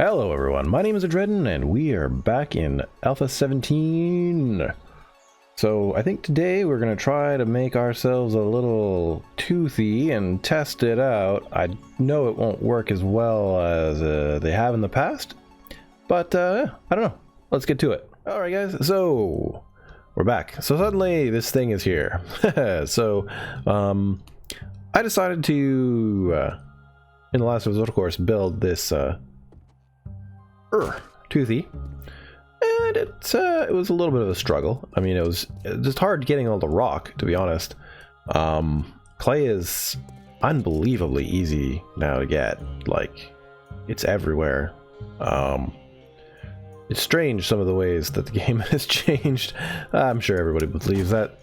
Hello everyone, my name is Adreden and we are back in Alpha 17. So I think today we're going to try to make ourselves a little Toothie and test it out. I know it won't work as well as they have in the past, but I don't know. Let's get to it. Alright guys, so we're back. So suddenly this thing is here. So I decided to, in the last episode of course, build this Toothie, and it was a little bit of a struggle. I mean, it was just hard getting all the rock, to be honest. Clay is unbelievably easy now to get. Like, it's everywhere. It's strange some of the ways that the game has changed. I'm sure everybody believes that.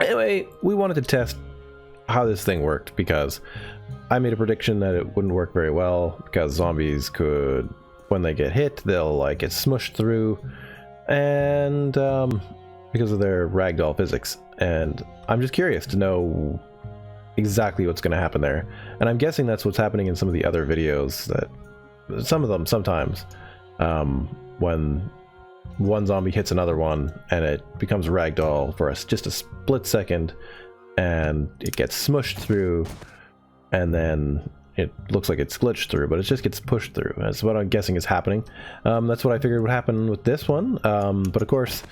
Anyway, we wanted to test how this thing worked because I made a prediction that it wouldn't work very well because zombies could, when they get hit, they'll like get smushed through, and because of their ragdoll physics. And I'm just curious to know exactly what's going to happen there, and I'm guessing that's what's happening in some of the other videos. That some of them sometimes when one zombie hits another one and it becomes ragdoll for us just a split second, and it gets smushed through, and then it looks like it's glitched through, but it just gets pushed through. That's what I'm guessing is happening. That's what I figured would happen with this one. But of course,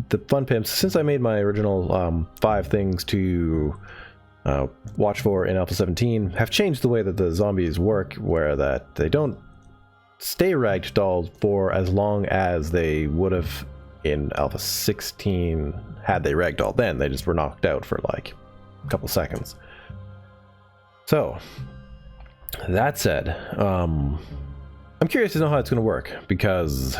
the fun pimps, since I made my original 5 things to watch for in Alpha 17, have changed the way that the zombies work, where that they don't stay ragdolled for as long as they would have in Alpha 16 had they ragdolled then. They just were knocked out for like a couple seconds. So that said, I'm curious to know how it's going to work, because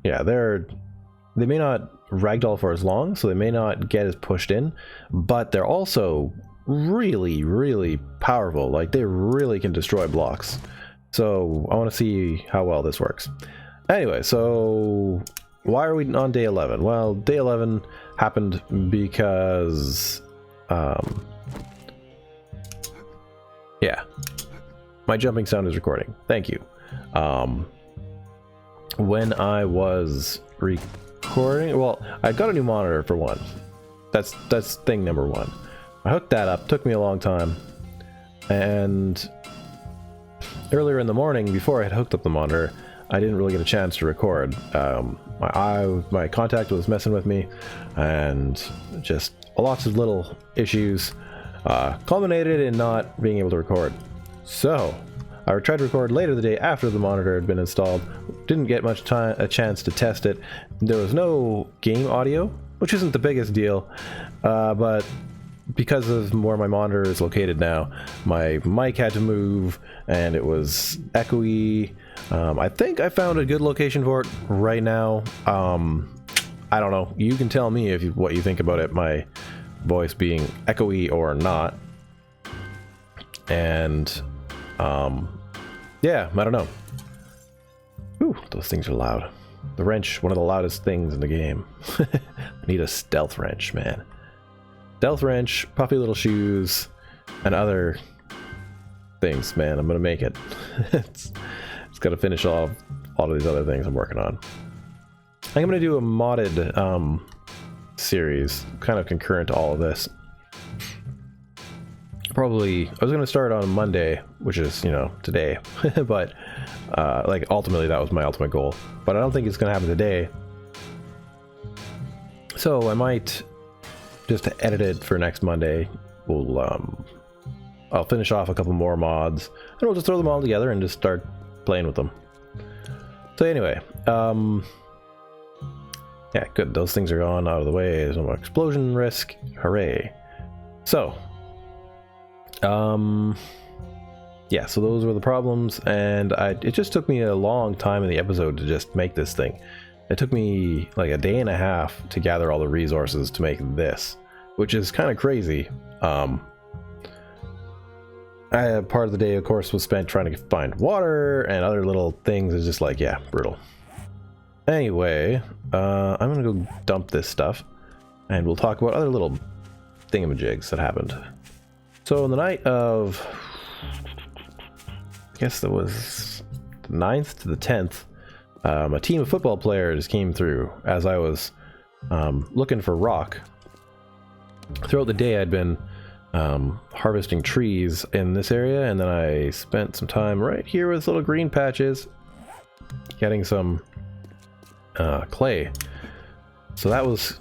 yeah, they may not ragdoll for as long, so they may not get as pushed in, but they're also really powerful. Like, they really can destroy blocks. So I want to see how well this works. Anyway, so why are we on day 11? Well, day 11 happened because yeah, my jumping sound is recording. Thank you. When I was recording, well, I got a new monitor for one. That's thing number one. I hooked that up. Took me a long time. And earlier in the morning, before I had hooked up the monitor, I didn't really get a chance to record. My contact was messing with me, and just lots of little issues culminated in not being able to record. So I tried to record later the day after the monitor had been installed. Didn't get much time, a chance to test it. There was no game audio, which isn't the biggest deal, but because of where my monitor is located now, my mic had to move and it was echoey. I think I found a good location for it right now. I don't know, you can tell me what you think about it, my voice being echoey or not. And yeah, I don't know. Ooh, those things are loud. The wrench, one of the loudest things in the game. I need a stealth wrench, man. Stealth wrench, puffy little shoes, and other things, man. I'm gonna make it. It's got to finish off all of these other things I'm working on. I think I'm gonna do a modded series, kind of concurrent to all of this. Probably, I was gonna start on Monday, which is, you know, today, but like ultimately that was my ultimate goal. But I don't think it's gonna happen today. So I might just edit it for next Monday. We'll I'll finish off a couple more mods, and we'll just throw them all together and just start playing with them. So anyway, yeah, good. Those things are gone out of the way. There's no more explosion risk. Hooray. So, yeah, so those were the problems, and it just took me a long time in the episode to just make this thing. It took me like a day and a half to gather all the resources to make this, which is kind of crazy. Part of the day, of course, was spent trying to find water and other little things. It's just like, yeah, brutal. Anyway, I'm gonna go dump this stuff, and we'll talk about other little thingamajigs that happened. So on the night of I guess that was the 9th to the 10th, a team of football players came through as I was looking for rock. Throughout the day I'd been harvesting trees in this area, and then I spent some time right here with little green patches getting some clay. So that was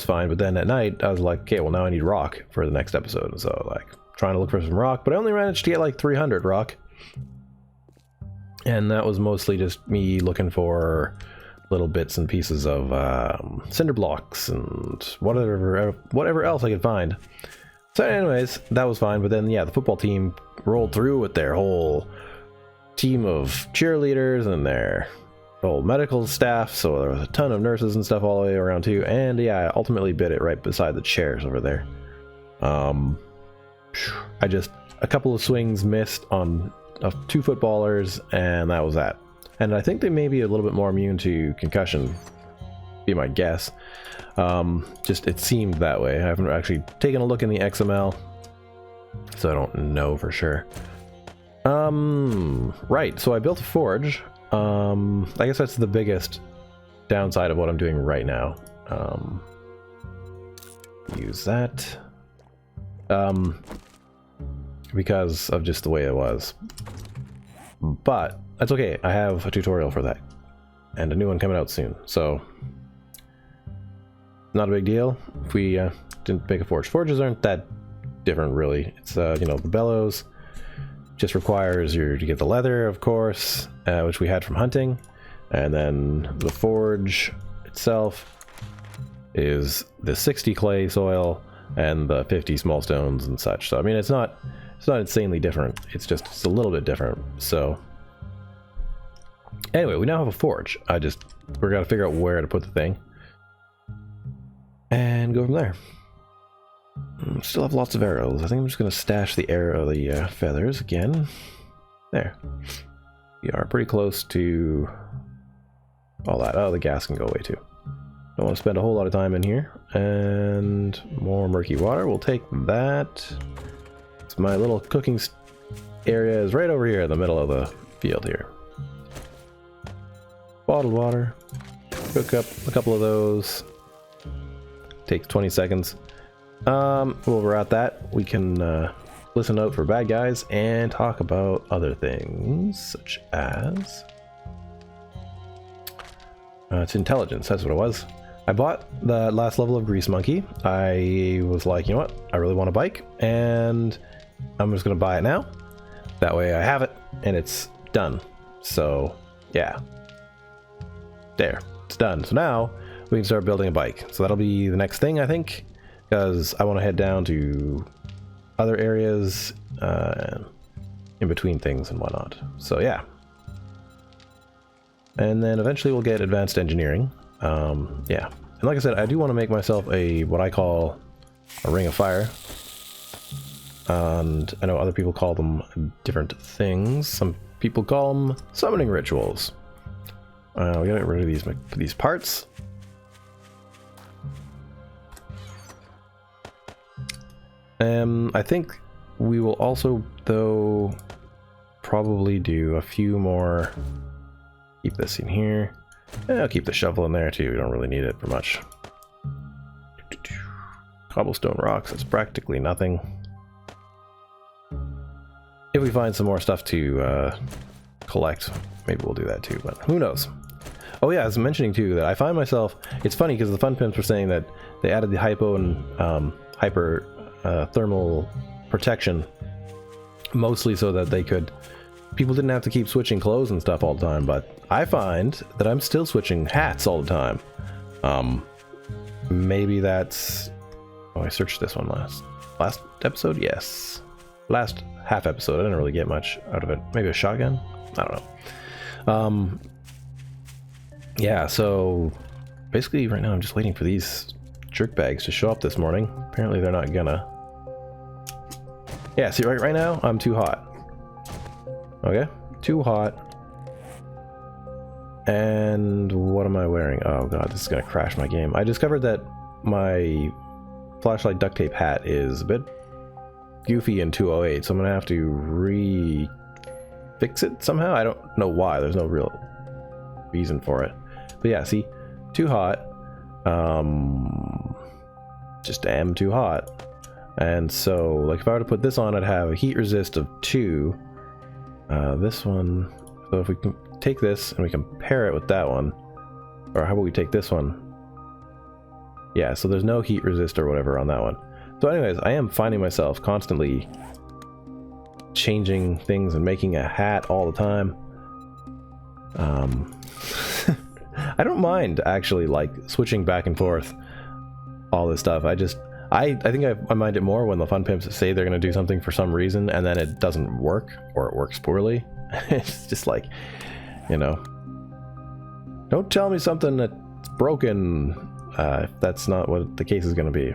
fine, but then at night I was like, okay, well now I need rock for the next episode. And so like trying to look for some rock, but I only managed to get like 300 rock. And that was mostly just me looking for little bits and pieces of cinder blocks and whatever else I could find. So anyways, that was fine, but then yeah, the football team rolled through with their whole team of cheerleaders and their whole medical staff, so there was a ton of nurses and stuff all the way around too, and yeah, I ultimately bit it right beside the chairs over there. I just, a couple of swings missed on 2 footballers, and that was that. And I think they may be a little bit more immune to concussion, be my guess. Just it seemed that way. I haven't actually taken a look in the XML, so I don't know for sure. Right, so I built a forge. I guess that's the biggest downside of what I'm doing right now. Use that. Because of just the way it was. But that's okay, I have a tutorial for that. And a new one coming out soon, so not a big deal if we didn't make a forge. Forges aren't that different really. It's you know, the bellows just requires you to get the leather, of course, which we had from hunting, and then the forge itself is the 60 clay soil and the 50 small stones and such. So I mean, it's not insanely different. It's a little bit different. So anyway, we now have a forge. We're gonna figure out where to put the thing and go from there. Still have lots of arrows. I think I'm just gonna stash the feathers again. There. We are pretty close to all that. Oh, the gas can go away too. Don't want to spend a whole lot of time in here. And more murky water. We'll take that. It's my little cooking area is right over here in the middle of the field here. Bottled water. Cook up a couple of those. Takes 20 seconds. While we're at that, we can listen out for bad guys and talk about other things, such as it's intelligence. That's what it was. I bought the last level of Grease Monkey. I was like, you know what? I really want a bike, and I'm just gonna buy it now. That way I have it, and it's done. So yeah, there, it's done. So now we can start building a bike. So that'll be the next thing, I think, because I want to head down to other areas in between things and whatnot. So yeah, and then eventually we'll get advanced engineering. Yeah, and like I said, I do want to make myself what I call a ring of fire, and I know other people call them different things. Some people call them summoning rituals. We gotta get rid of these parts. I think we will also, though, probably do a few more. Keep this in here. And I'll keep the shovel in there too. We don't really need it for much. Cobblestone rocks, that's practically nothing. If we find some more stuff to collect, maybe we'll do that too, but who knows. Oh yeah, I was mentioning too that I find myself, it's funny because the Fun Pimps were saying that they added the hypo and hyper thermal protection mostly so that people didn't have to keep switching clothes and stuff all the time, but I find that I'm still switching hats all the time. Maybe that's... Oh, I searched this one last episode? Yes. Last half episode, I didn't really get much out of it. Maybe a shotgun? I don't know. Yeah, so basically right now I'm just waiting for these jerk bags to show up this morning. Apparently they're not gonna. Yeah, see, right now I'm too hot. Okay, too hot. And what am I wearing? Oh god, this is gonna crash my game. I discovered that my flashlight duct tape hat is a bit goofy in 208, so I'm gonna have to refigure fix it somehow. I don't know why. There's no real reason for it. But yeah, see, too hot. Just am too hot. And so, like, if I were to put this on, I'd have a heat resist of 2. This one. So if we can take this and we compare it with that one, or how about we take this one? Yeah, so there's no heat resist or whatever on that one. So anyways, I am finding myself constantly changing things and making a hat all the time. I don't mind actually, like, switching back and forth all this stuff. I think I mind it more when the fun pimps say they're going to do something for some reason and then it doesn't work, or it works poorly. It's just like, you know, don't tell me something that's broken if that's not what the case is going to be.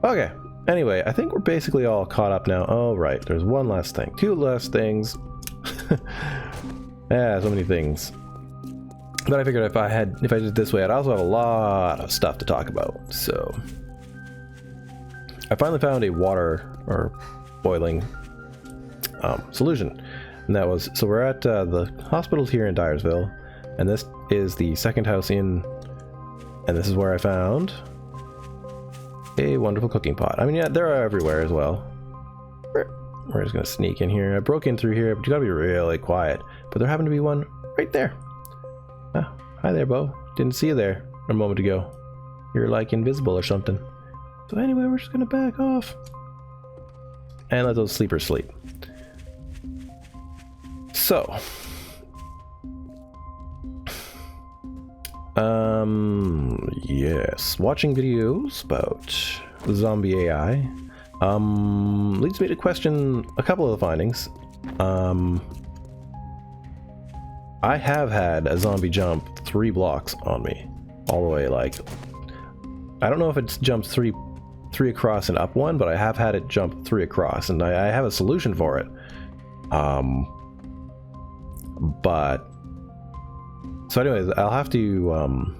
Okay, anyway, I think we're basically all caught up now. Oh, right, there's one last thing. 2 last things. Yeah, so many things. But I figured if I did it this way, I'd also have a lot of stuff to talk about. So I finally found a water or boiling solution, and that was, so we're at the hospitals here in Dyersville, and this is the second house in, and this is where I found a wonderful cooking pot. I mean, yeah, there are everywhere as well. We're just gonna sneak in here. I broke in through here, but you gotta be really quiet. But there happened to be one right there. Ah, hi there, Bo. Didn't see you there a moment ago. You're like invisible or something. So anyway, we're just gonna back off and let those sleepers sleep. So, yes, watching videos about zombie AI leads me to question a couple of the findings. I have had a zombie jump 3 blocks on me, all the way, like, I don't know if it's jumped three across and up 1, but I have had it jump 3 across, and I have a solution for it. But so anyways, I'll have to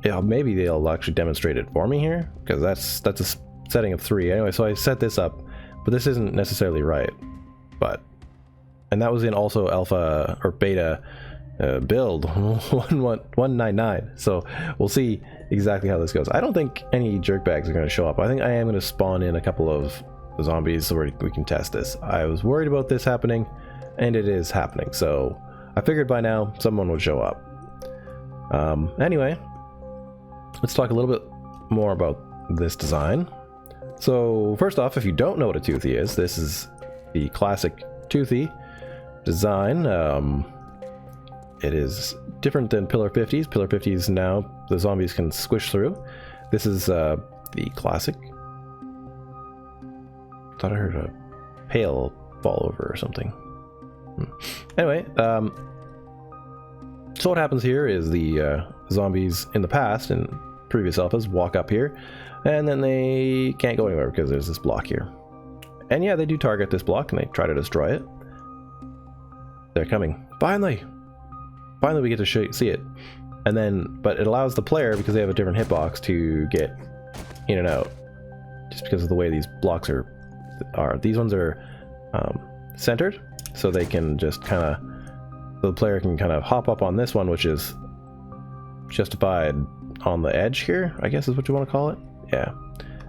yeah, maybe they'll actually demonstrate it for me here, because that's a setting of 3 anyway. So I set this up, but this isn't necessarily right. But, and that was in also alpha or beta build 199. So we'll see exactly how this goes. I don't think any jerkbags are going to show up. I think I am going to spawn in a couple of zombies so we can test this. I was worried about this happening, and it is happening. So I figured by now someone would show up. Anyway, let's talk a little bit more about this design. So first off, if you don't know what a Toothie is, this is the classic Toothie design. It is different than Pillar 50s. Pillar 50s now the zombies can squish through. This is the classic. Thought I heard a pail fall over or something. Anyway, so what happens here is the zombies in the past, in previous alphas, walk up here, and then they can't go anywhere because there's this block here. And yeah, they do target this block and they try to destroy it. They're coming. Finally we get to see it. And then, but it allows the player, because they have a different hitbox, to get in and out, just because of the way these blocks are. These ones are centered, so they can just kind of, the player can kind of hop up on this one, which is justified on the edge here, I guess is what you want to call it. Yeah,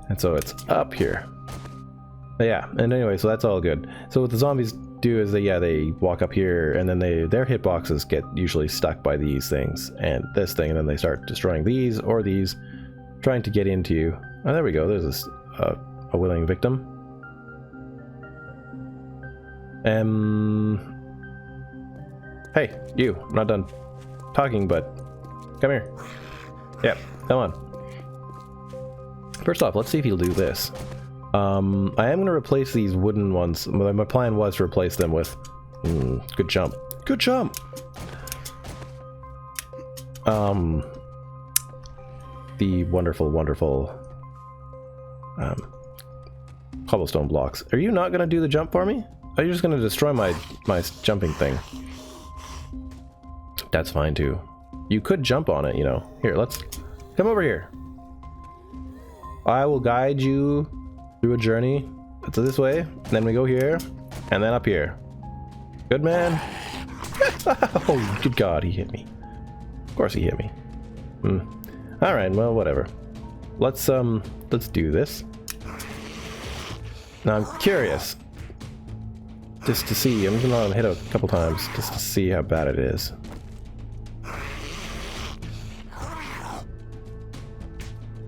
and so it's up here. But yeah, and anyway, so that's all good. So what the zombies do is they walk up here, and then their hitboxes get usually stuck by these things and this thing, and then they start destroying these or these, trying to get into you. Oh, there we go. There's this a willing victim. Hey, you. I'm not done talking, but come here. Yeah, come on. First off, let's see if he'll do this. I am going to replace these wooden ones. My plan was to replace them with... good jump. Good jump! The wonderful, wonderful... cobblestone blocks. Are you not going to do the jump for me? Are you just going to destroy my jumping thing? That's fine too. You could jump on it, you know. Here, let's... Come over here. I will guide you through a journey. So this way, and then we go here, And then up here. Good man. Oh, good God, he hit me. Of course he hit me. Alright, well, whatever. Let's do this. Now I'm curious. Just to see, I'm gonna let him hit a couple times just to see how bad it is.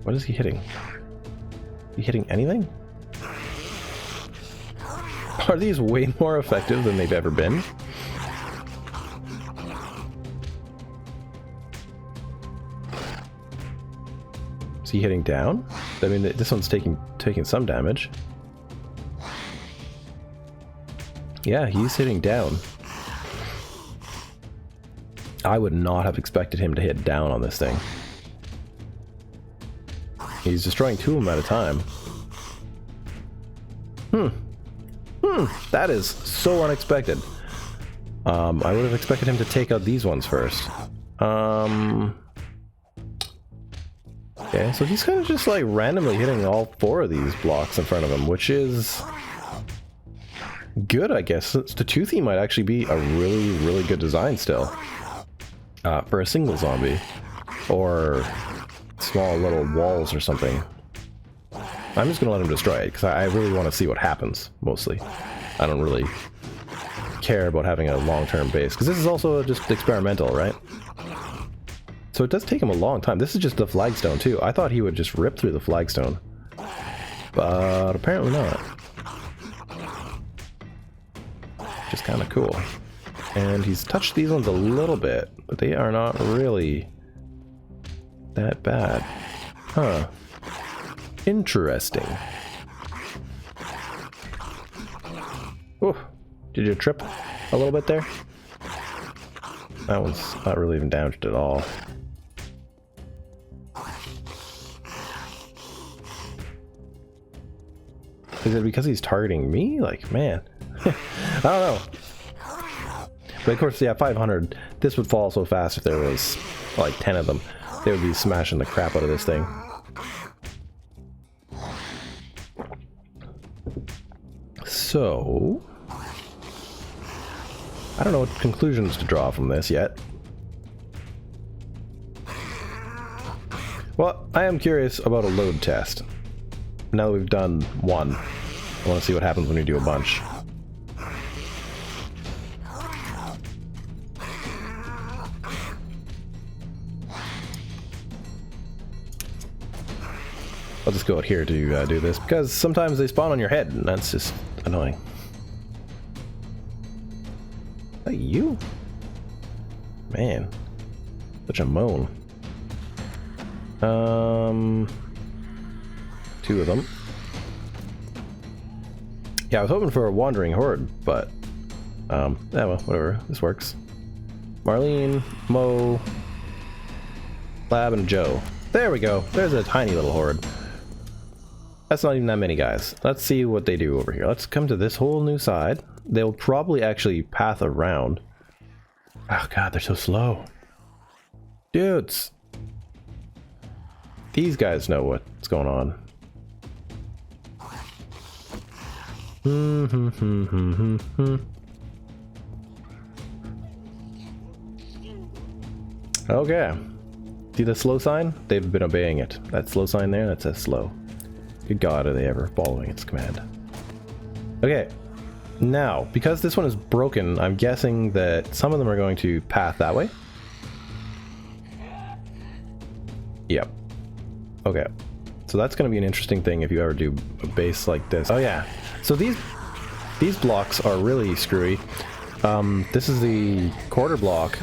What is he hitting? Is he hitting anything? Are these way more effective than they've ever been? Is he hitting down? I mean, this one's taking some damage. Yeah, he's hitting down. I would not have expected him to hit down on this thing. He's destroying two of them at a time. That is so unexpected. I would have expected him to take out these ones first. Okay, so he's kind of just like randomly hitting all four of these blocks in front of him, which is good, I guess. The Toothie might actually be a really, really good design still. For a single zombie. Or small little walls or something. I'm just gonna let him destroy it, because I really want to see what happens, mostly. I don't really care about having a long-term base, because this is also just experimental, right? So it does take him a long time. This is just the flagstone, too. I thought he would just rip through the flagstone. But apparently not. Just kind of cool. And he's touched these ones a little bit, but they are not really that bad. Huh. Interesting. Oh, did you trip a little bit there? That one's not really even damaged at all. Is it because he's targeting me? Like, man. I don't know. But of course, yeah, 500. This would fall so fast if there was like 10 of them. They would be smashing the crap out of this thing. So, I don't know what conclusions to draw from this yet. Well, I am curious about a load test. Now that we've done one, I want to see what happens when we do a bunch. I'll just go out here to do this, because sometimes they spawn on your head, and that's just annoying. Is that you? Man. Such a moan. Two of them. Yeah, I was hoping for a wandering horde, but yeah, well, whatever. This works. Marlene, Mo, Lab, and Joe. There we go. There's a tiny little horde. That's not even that many guys. Let's see what they do over here. Let's come to this whole new side. They'll probably actually path around. Oh god, they're so slow. Dudes! These guys know what's going on. Okay. See the slow sign? They've been obeying it. That slow sign there, that says slow. Good god, are they ever following its command. Okay. Now, because this one is broken, I'm guessing that some of them are going to path that way. Yep. Okay. So that's going to be an interesting thing if you ever do a base like this. Oh yeah. So these blocks are really screwy. This is the quarter block.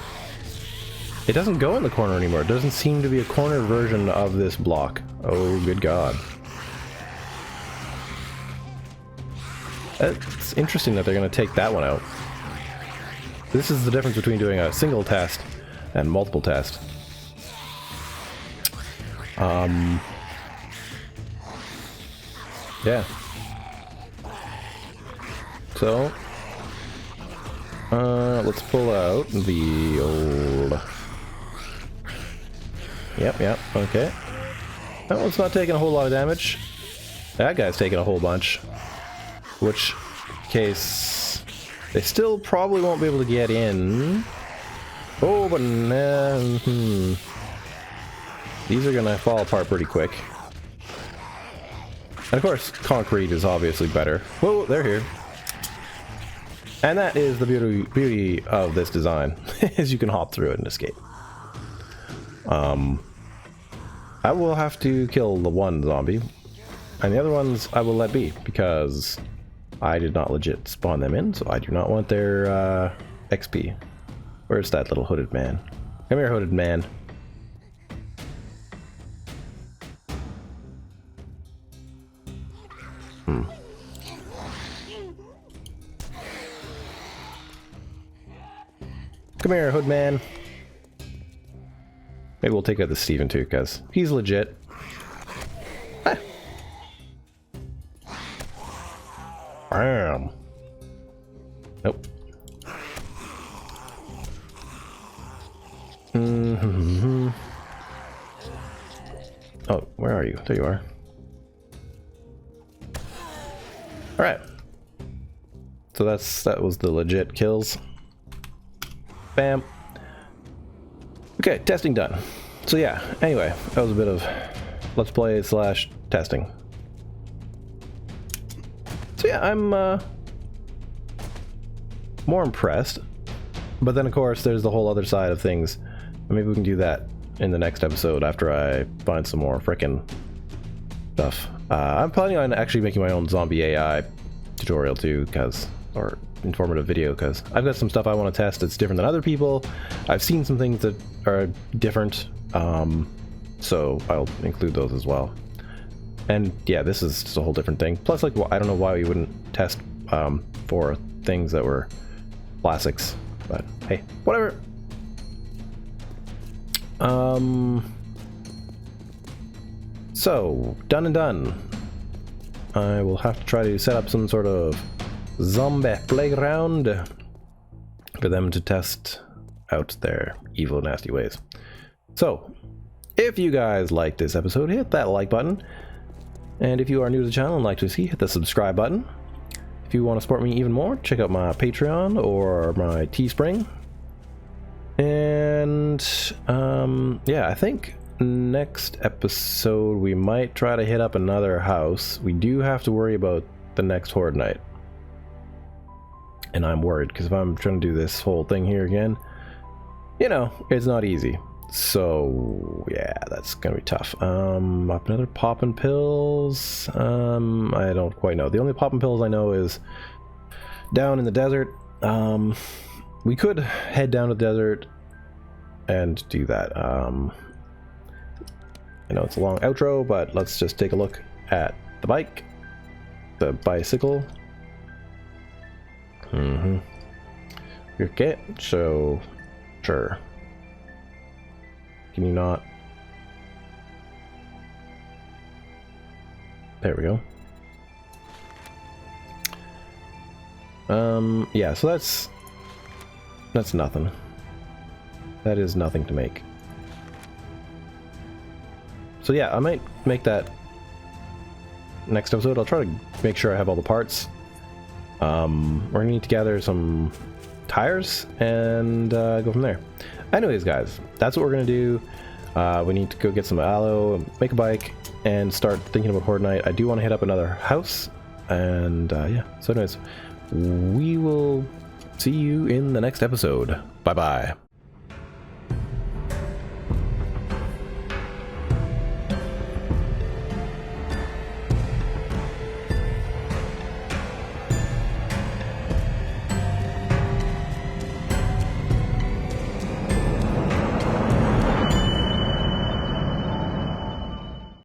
It doesn't go in the corner anymore. It doesn't seem to be a corner version of this block. Oh, good god. It's interesting that they're going to take that one out. This is the difference between doing a single test and multiple test. Yeah. So, let's pull out the old... Yep, okay. That one's not taking a whole lot of damage. That guy's taking a whole bunch. Which case... They still probably won't be able to get in. Oh, but these are gonna fall apart pretty quick. And of course, concrete is obviously better. Whoa, they're here. And that is the beauty of this design, is you can hop through it and escape. I will have to kill the one zombie, and the other ones I will let be, because I did not legit spawn them in, so I do not want their XP. Where's that little hooded man? Come here, hooded man. Come here, hood man. Maybe we'll take out the Steven too, because he's legit. Ah. Bam. Nope. Oh, where are you? There you are. Alright. So that was the legit kills. Bam. Okay, testing done. So yeah, anyway, that was a bit of let's play slash testing. So yeah, I'm more impressed. But then of course there's the whole other side of things. Maybe we can do that in the next episode after I find some more frickin' stuff. I'm planning on actually making my own zombie AI tutorial too, or informative video, because I've got some stuff I want to test that's different than other people. I've seen some things that are different, so I'll include those as well. And yeah, this is just a whole different thing. Plus, like, I don't know why we wouldn't test for things that were classics, but hey, whatever. So, done and done. I will have to try to set up some sort of zombie playground for them to test out their evil, nasty ways. So, if you guys liked this episode, hit that like button. And if you are new to the channel and like to see, hit the subscribe button. If you want to support me even more, check out my Patreon or my Teespring. And yeah, I think next episode we might try to hit up another house. We do have to worry about the next Horde Night. And I'm worried, because if I'm trying to do this whole thing here again, you know, it's not easy. So yeah, that's gonna be tough. Up another poppin' pills. I don't quite know. The only poppin' pills I know is down in the desert. We could head down to the desert and do that. I know it's a long outro, but let's just take a look at the bike. The bicycle. Okay, so sure. Can you not? There we go. Yeah, so that's nothing. That is nothing to make. So yeah, I might make that next episode. I'll try to make sure I have all the parts. We're gonna need to gather some tires and go from there. Anyways, guys, that's what we're gonna do. We need to go get some aloe, make a bike, and start thinking about Horde Night. I do want to hit up another house, and yeah. So anyways, we will see you in the next episode. Bye bye.